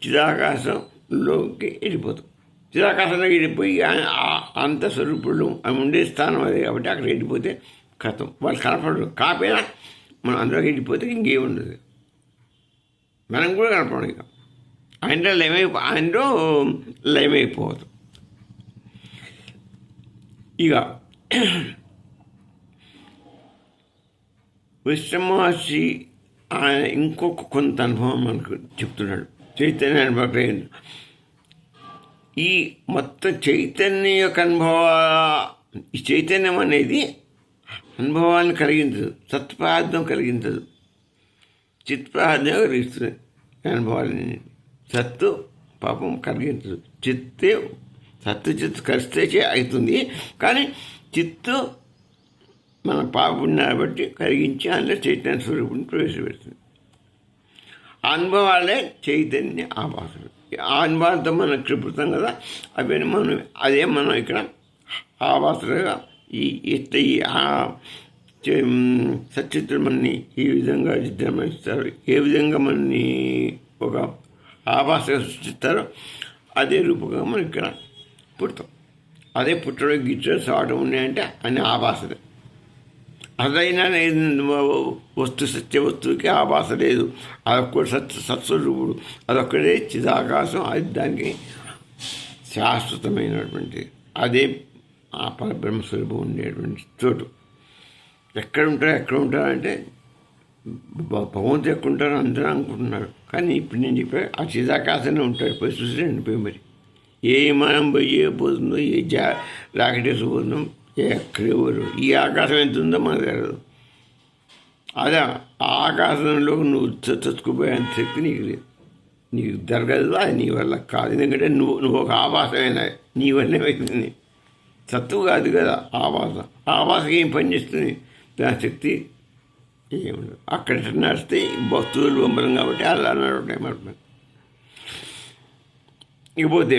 చిదాకాశంలోకి వెళ్ళిపోతాం. చిదాకాశంలో వెళ్ళిపోయి అంత స్వరూపులు అవి ఉండే స్థానం అది కాబట్టి అక్కడ వెళ్ళిపోతే కథం, వాళ్ళు కనపడరు. కాకపోయినా మనం అందులోకి వెళ్ళిపోతే ఇంకేముండదు, మనం కూడా కనపడం. ఇక ఆయనలో లయమైపోవద్దు. ఇక విశ్రమ మహర్షి ఆయన ఇంకొక కొంత అనుభవం మనకు చెప్తున్నాడు. చైతన్య అనుభవం, ఈ మొత్తం చైతన్యం యొక్క ఈ చైతన్యం అనేది అనుభవాన్ని కలిగించదు, సత్ప్రసాదం కలిగించదు, చిత్ప్రసాదం కలిగిస్తుంది. అనుభవాలని సత్తు పాపం కలిగించదు. చిత్తు కలిస్తే అవుతుంది, కానీ చిత్తు మన పాపుణ్యాన్ని బట్టి కలిగించి అందులో చైతన్య స్వరూపుని ప్రవేశపెడుతుంది. అనుభవాలే చైతన్య ఆభాసులు. ఆ అనుభవాలతో మనం క్షిపుతాం కదా, అదే మనం ఇక్కడ ఆభాసులుగా ఈ సచిత్రులు మనని ఈ విధంగా చిత్రమనిస్తారు. ఏ విధంగా మనని ఒక ఆభాసగా సృష్టిస్తారో అదే రూపంగా మనం ఇక్కడ పుడతాం. అదే పుట్టడం గిట్టడం సావడం ఉన్నాయంటే అన్ని ఆభాసలే. అదైనా సత్య వస్తువుకి ఆభాస లేదు. అదొక్కటి సత్స్వరూపుడు, అదొక్కడే చిదాకాశం. అది దానికి శాశ్వతమైనటువంటి అదే ఆ పరబ్రహ్మస్వరూపం ఉండేటువంటి చోటు. ఎక్కడ ఉంటారంటే భగవంతుడు ఎక్కడ ఉంటారో అందరూ అనుకుంటున్నారు, కానీ ఇప్పుడు నేను చెప్పా ఆ చిదాకాశంలో ఉంటాడు. పోయి చూసి ఎండిపోయి మరి ఏ విమానం పోయి పోతుందో, ఏ రాకెట్ వేసిపోతుందో ఎక్కడెవరు, ఈ ఆకాశం ఎంత ఉందో మనకు తెలియదు. అదే ఆ ఆకాశంలో నువ్వు చచ్చుకుపోయేంత శక్తి నీకు లేదు, నీకు జరగదు. అది నీ వల్ల కాదు, ఎందుకంటే నువ్వు ఒక ఆభాసమైనా నీ వల్లే అవుతుంది, సత్తువు కాదు కదా ఆభాస. ఆభాసకి ఏం పని చేస్తుంది? దాని శక్తి ఏముండదు. అక్కడ నడిస్తే వస్తువులు బొమ్మలం కాబట్టి అలా నడవటం. ఇకపోతే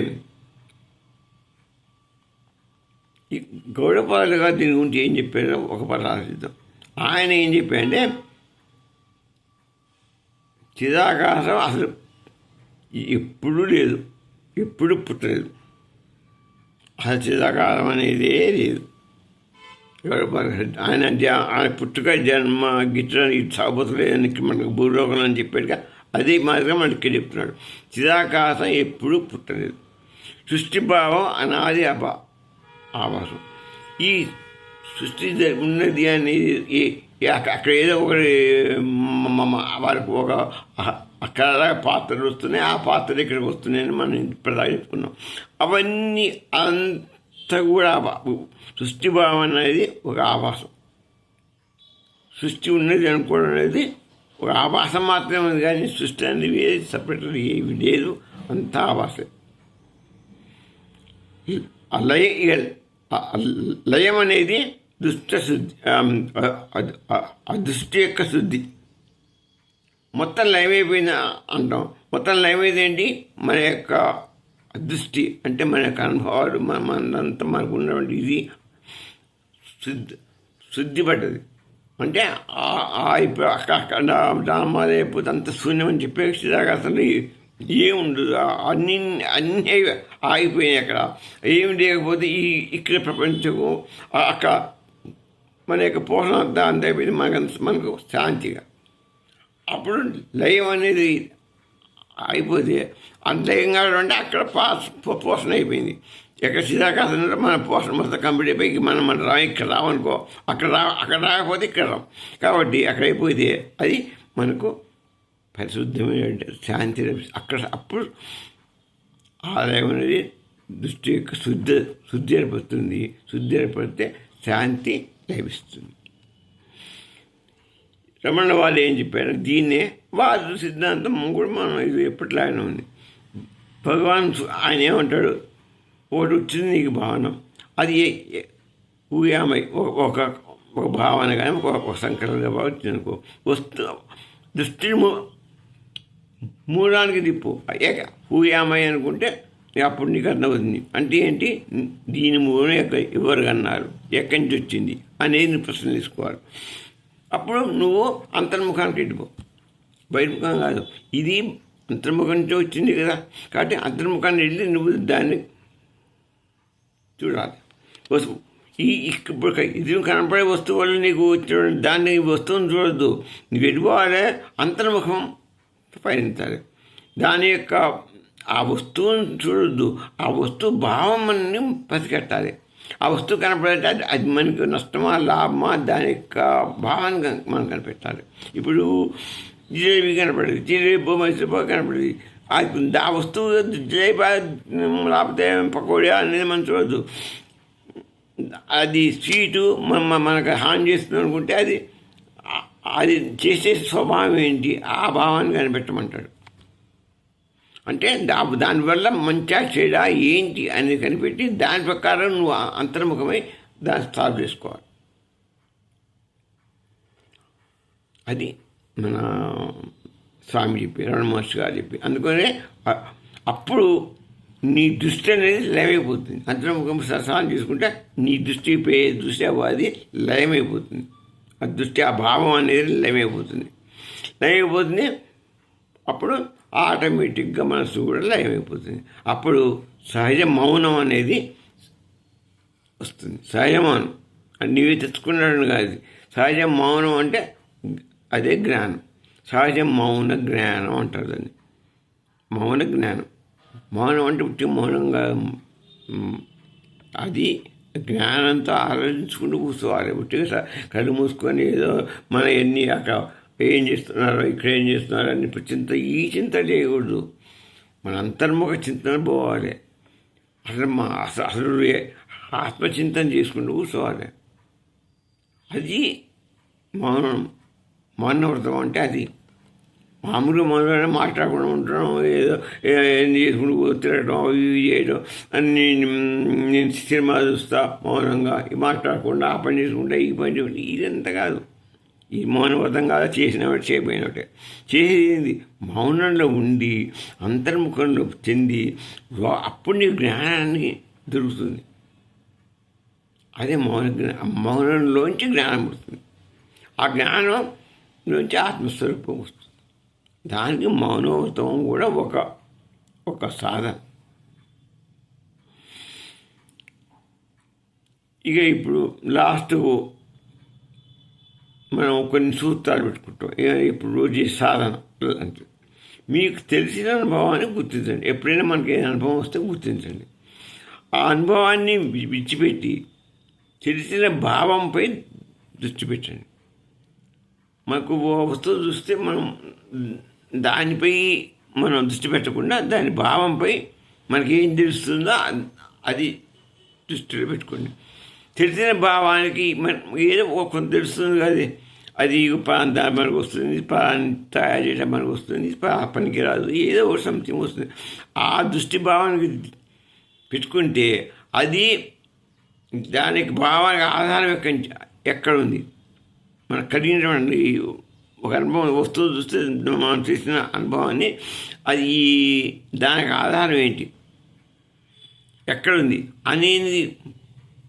ఈ గౌడపాదులు గారు దీని గురించి ఏం చెప్పారో ఒక పద ఆలోచిద్దాం. ఆయన ఏం చెప్పారంటే చిదాకాశం అసలు ఎప్పుడూ లేదు, ఎప్పుడు పుట్టలేదు, అసలు చిదాకాశం అనేదే లేదు. ఆయన పుట్టుక జన్మ గిట్టడానికి సాగుపోతలేదని మనకు భూలోకం అని చెప్పాడుగా, అదే మాదిరిగా మనకి ఇక్కడ చెప్తున్నాడు. చిదాకాశం ఎప్పుడూ పుట్టలేదు, సృష్టిభావం అనాది ఆవాసం. ఈ సృష్టి ఉన్నది అనేది అక్కడ ఏదో ఒకటి వారికి ఒక అక్కడ పాత్రలు వస్తున్నాయి, ఆ పాత్రలు ఇక్కడికి వస్తున్నాయని మనం ఇప్పుడు చెప్పుకున్నాం. అవన్నీ అంతా కూడా సృష్టి భావం అనేది ఒక ఆవాసం. సృష్టి ఉన్నది అనుకోవడం అనేది ఒక ఆవాసం మాత్రమే ఉంది, కానీ సృష్టి అనేది ఏది సపరేట్ ఏమి లేదు, అంతా ఆవాసం. లయం అనేది దుష్ట శుద్ధి, దృష్టి యొక్క శుద్ధి. మొత్తం లయమైపోయింది అంటాం. మొత్తం లయమైంది ఏంటి? మన యొక్క దృష్టి, అంటే మన యొక్క అనుభవాలు, మనంతా మనకు ఉన్నటువంటి ఇది శుద్ధి పడ్డది. అంటే అక్కడ డ్రామాలు అయిపోతే అంత శూన్యం అని చెప్పేదాకా అసలు ఏముండదు, అన్నీ ఆగిపోయినాయి. అక్కడ ఏమి లేకపోతే ఇక్కడ ప్రపంచము అక్కడ మన యొక్క పోషణ అంతా అంత అయిపోయింది, మనకు శాంతిగా. అప్పుడు లయం అనేది అయిపోతే అంత లయం కావాలంటే అక్కడ పోషణ అయిపోయింది. ఎక్కడ చిదాకాశం మన పోషణ మొత్తం కంప్లీట్ అయిపోయి మనం ఇక్కడ రావనుకో, అక్కడ రాకపోతే ఇక్కడ రాం. కాబట్టి అక్కడ అయిపోతే అది మనకు పరిశుద్ధమైన శాంతి అక్కడ. అప్పుడు ఆలయం అనేది దృష్టి యొక్క శుద్ధి ఏర్పడుతుంది. శుద్ధి ఏర్పడితే శాంతి లభిస్తుంది. రమణ వాళ్ళు ఏం చెప్పారు? దీన్నే వాదు సిద్ధాంతం కూడా మనం ఇది ఎప్పట్లానే ఉంది. భగవాన్ ఆయన ఏమంటాడు? ఒకటి వచ్చింది నీకు భావన, అది ఊయామై ఒక భావన కానీ ఒక సంకల్పంగా వచ్చింది అనుకో, దృష్టిని మూడానికి తిప్పు, ఊయామై అనుకుంటే అప్పుడు నీకు అర్థమవుతుంది. అంటే ఏంటి? దీని మూలం ఎవరు అన్నారు, ఎక్కడి నుంచి వచ్చింది అనేది ప్రశ్న తీసుకోవాలి. అప్పుడు నువ్వు అంతర్ముఖానికి వెళ్ళిపో, బహిర్ముఖం కాదు. ఇది అంతర్ముఖం నుంచి వచ్చింది కదా, కాబట్టి అంతర్ముఖాన్ని వెళ్ళి నువ్వు దాన్ని చూడాలి. వస్తువు ఇప్పుడు ఇది కనపడే వస్తువు వల్ల నీకు దాన్ని వస్తువుని చూడద్దు, నువ్వు వెళ్ళిపోవాలి, అంతర్ముఖం పయనించాలి. దాని యొక్క ఆ వస్తువుని చూడొద్దు, ఆ వస్తువు భావాన్ని పసిగట్టాలి. ఆ వస్తువు కనపడితే అది మనకు నష్టమా లాభమా దాని యొక్క భావాన్ని మనం కనిపెట్టాలి. ఇప్పుడు జిలేబీ కనపడేది, జిలేబీ మైసూర్ కనపడేది, ఆ వస్తువు జిలేబీ లేకపోతే పకోడీ అనేది మనం చూడద్దు. అది స్వీటు మనకు హాని చేస్తుంది అనుకుంటే అది చేసే స్వభావం ఏంటి, ఆ భావాన్ని కనిపెట్టమంటాడు. అంటే దానివల్ల మంచిగా చెడా ఏంటి అనేది కనిపెట్టి దాని ప్రకారం నువ్వు అంతర్ముఖమై దాన్ని సాల్వ్ చేసుకోవాలి. అది మన స్వామి చెప్పి, రమణ మహర్షి గారు చెప్పి. అందుకనే అప్పుడు నీ దృష్టి అనేది లయమైపోతుంది. అంతర్ముఖం సాల్వ్ చేసుకుంటే నీ దృష్టి అది లయమైపోతుంది. ఆ దృష్టి, ఆ భావం అనేది లయమైపోతుంది. అప్పుడు ఆటోమేటిక్గా మనసు కూడా లయమైపోతుంది. అప్పుడు సహజ మౌనం అనేది వస్తుంది. సహజ మౌనం నీవే తెచ్చుకున్నాడు కాదు. సహజ మౌనం అంటే అదే జ్ఞానం. సహజ మౌన జ్ఞానం అంటారు దాన్ని. మౌన జ్ఞానం. మౌనం అంటే ఉట్టి మౌనంగా అది జ్ఞానంతో ఆలోచించుకుంటూ కూర్చోవాలి. ఉట్టిగా కళ్ళు మూసుకొని ఏదో మన ఎన్ని అక్కడ ఏం చేస్తున్నారో ఇక్కడ ఏం చేస్తున్నారో అని చింత చేయకూడదు. మన అంతర్ముఖ చింతన పోవాలి. అసలు ఆత్మచింతన చేసుకుంటూ కూర్చోవాలి. అది మౌనవ్రతం అంటే అది. మామూలుగా మౌనంగా మాట్లాడకుండా ఉండడం, ఏదో ఏం చేసుకుంటూ తిరగడం, ఇవి చేయడం, అన్నీ నేను సినిమా చూస్తా మౌనంగా మాట్లాడకుండా ఆ పని చేసుకుంటా ఈ పని చేసుకుంటా, ఇదంతా కాదు. ఈ మౌనవ్రతం కాదు, చేసినవాడు చేయబోయినట్టే. చేసేది మౌనంలో ఉండి అంతర్ముఖంలో చెంది అప్పుడు నీ జ్ఞానాన్ని దొరుకుతుంది. అదే మౌనంలోంచి జ్ఞానం పుడుతుంది. ఆ జ్ఞానంలోంచి ఆత్మస్వరూపం వస్తుంది. దానికి మౌనవ్రతం కూడా ఒక సాధన. ఇక ఇప్పుడు లాస్ట్ మనం కొన్ని సూత్రాలు పెట్టుకుంటాం. ఇప్పుడు రోజు సాధన అంటే మీకు తెలిసిన అనుభవాన్ని గుర్తించండి. ఎప్పుడైనా మనకి ఏ అనుభవం వస్తే గుర్తించండి. ఆ అనుభవాన్ని విడిచిపెట్టి తెలిసిన భావంపై దృష్టి పెట్టండి. మనకు వస్తువు చూస్తే మనం దానిపై మనం దృష్టి పెట్టకుండా దాని భావంపై మనకి ఏం తెలుస్తుందో అది దృష్టిలో పెట్టుకోండి. తెలిసిన భావానికి ఏదో కొంత తెలుస్తుంది కదా, అది దాని మనకు వస్తుంది, తయారు చేయడం మనకు వస్తుంది, పనికి రాదు, ఏదో ఒక సంథింగ్ వస్తుంది. ఆ దృష్టి భావానికి పెట్టుకుంటే అది దానికి భావానికి ఆధారం ఎక్కడ ఉంది. మనకు కలిగినటువంటి ఒక అనుభవం వస్తువు చూస్తే మనం చేసిన అనుభవాన్ని అది దానికి ఆధారం ఏంటి, ఎక్కడుంది అనేది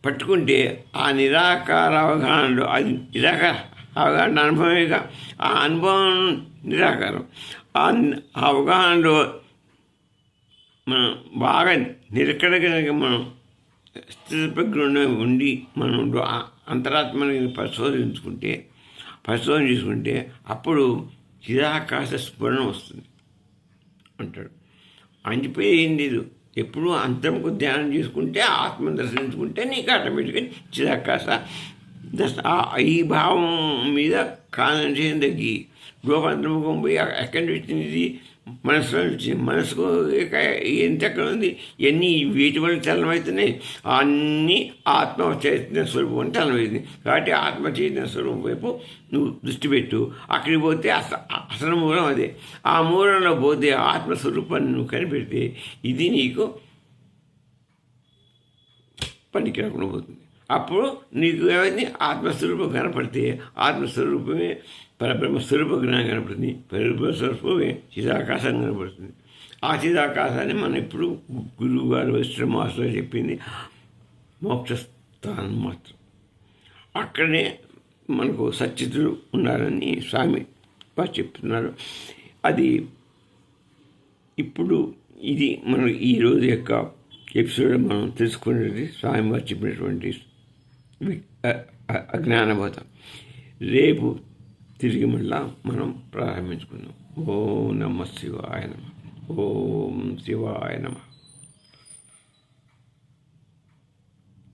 పట్టుకుంటే ఆ నిరాకార అవగాహనలో అది నిరాకార అవగాహన అనుభవేగా. ఆ అనుభవం నిరాకారం. ఆ అవగాహనలో మనం బాగా నిరకడగా మనం స్థితప్రజ్ఞ ఉండి మనం అంతరాత్మని పరిశోధన చేసుకుంటే అప్పుడు చిరాకాశ స్ఫురణ వస్తుంది అంటాడు. అంచిపోయి ఏం లేదు, ఎప్పుడు అంతముకు ధ్యానం చేసుకుంటే ఆత్మను దర్శించుకుంటే నీకు ఆటోమేటిక్గా చిరాకాశ ఈ భావం మీద కాన్సన్ట్రేషన్ తగ్గి లోకంతముఖం పోయి ఎక్కడి నుంచి వచ్చింది, మనసులో వచ్చింది. మనసుకు ఎంత ఎక్కడ ఉంది, ఎన్ని వీటి వల్ల చలనమవుతున్నాయి, అన్నీ ఆత్మ చైతన్య స్వరూపం అని చలనమవుతుంది. కాబట్టి ఆత్మ చైతన్య స్వరూపం వైపు నువ్వు దృష్టి పెట్టు. అక్కడికి పోతే అసలు మూలం అదే. ఆ మూలంలో పోతే ఆత్మస్వరూపాన్ని నువ్వు కనిపెడితే ఇది నీకు పనికి రాకుండా పోతుంది. అప్పుడు నీకు ఏమైంది, ఆత్మస్వరూపం కనపడితే ఆత్మస్వరూపమే పరబ్రహ్మస్వరూప జ్ఞానం కనపడుతుంది. పరబ్రహ్మస్వరూపమే చిదాకాశం కనపడుతుంది. ఆ చిదాకాశాన్ని మనం ఇప్పుడు గురువు గారు వశిష్ఠ మాస్టర్ చెప్పింది మోక్షస్థానం మాత్రం. అక్కడనే మనకు సచ్చితులు ఉన్నారని స్వామి వారు చెప్తున్నారు. అది ఇప్పుడు ఇది మనం ఈరోజు యొక్క ఎపిసోడ్ మనం తెలుసుకునేది స్వామి వారు చెప్పినటువంటి అజ్ఞానబోధం. రేపు తిరిగి మళ్ళా మనం ప్రారంభించుకుందాం. ఓం నమః శివాయ నమః. ఓం శివాయ నమః.